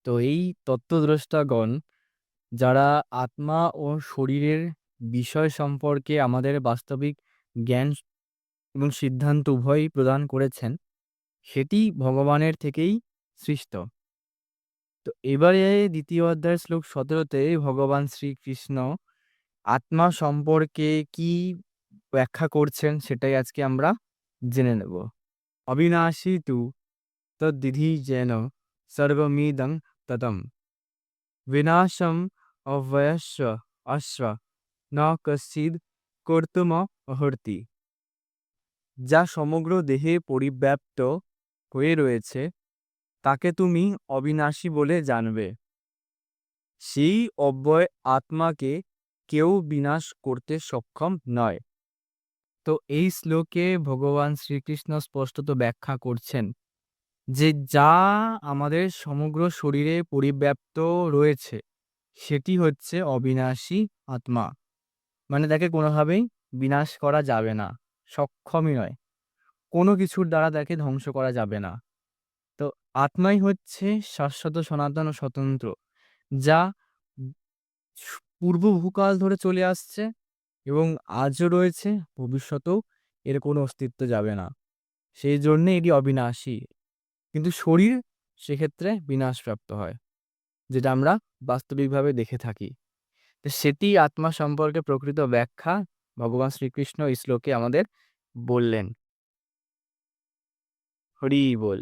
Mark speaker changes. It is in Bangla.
Speaker 1: তো এই তত্ত্বদ্রষ্টাগণ যারা আত্মা ও শরীরের বিষয় সম্পর্কে আমাদের বাস্তবিক জ্ঞান এবং সিদ্ধান্ত উভয়ই প্রদান করেছেন, সেটি ভগবানের থেকেই সৃষ্ট। তো এবারে দ্বিতীয় অধ্যায়ের শ্লোক ১৭-তে ভগবান শ্রীকৃষ্ণ আত্মা সম্পর্কে কি ব্যাখ্যা করছেন সেটাই আজকে আমরা জেনে নেব। অবিনাশী তু তদ্বিধি যেন সর্বমিদং ততম বিনাশম অব্যয়স্য অশ্ব ন কশ্চিদ কর্তুম অহর্তি। যা সমগ্র দেহে পরিব্যাপ্ত হয়ে রয়েছে তাকে তুমি অবিনাশী বলে জানবে। সেই অব্যয় আত্মাকে কেউ বিনাশ করতে সক্ষম নয়। তো এই শ্লোকে ভগবান শ্রীকৃষ্ণ স্পষ্টত ব্যাখ্যা করছেন যে যা আমাদের সমগ্র শরীরে পরিব্যাপ্ত রয়েছে সেটি হচ্ছে অবিনাশী আত্মা। মানে তাকে কোনোভাবেই বিনাশ করা যাবে না, সক্ষমই নয়। কোনো কিছুর দ্বারা তাকে ধ্বংস করা যাবে না। তো আত্মাই হচ্ছে শাশ্বত, সনাতন ও স্বতন্ত্র, যা পূর্ব বহুকাল ধরে চলে আসছে এবং আজও রয়েছে, ভবিষ্যতেও এর কোনো অস্তিত্ব যাবে না। সেই জন্যে এটি অবিনাশী। কিন্তু শরীর সেক্ষেত্রে বিনাশপ্রাপ্ত হয়, যেটা আমরা বাস্তবিকভাবে দেখে থাকি। তো সেটি আত্মা সম্পর্কে প্রকৃত ব্যাখ্যা ভগবান শ্রীকৃষ্ণ এই শ্লোকে আমাদের বললেন। হরি বল।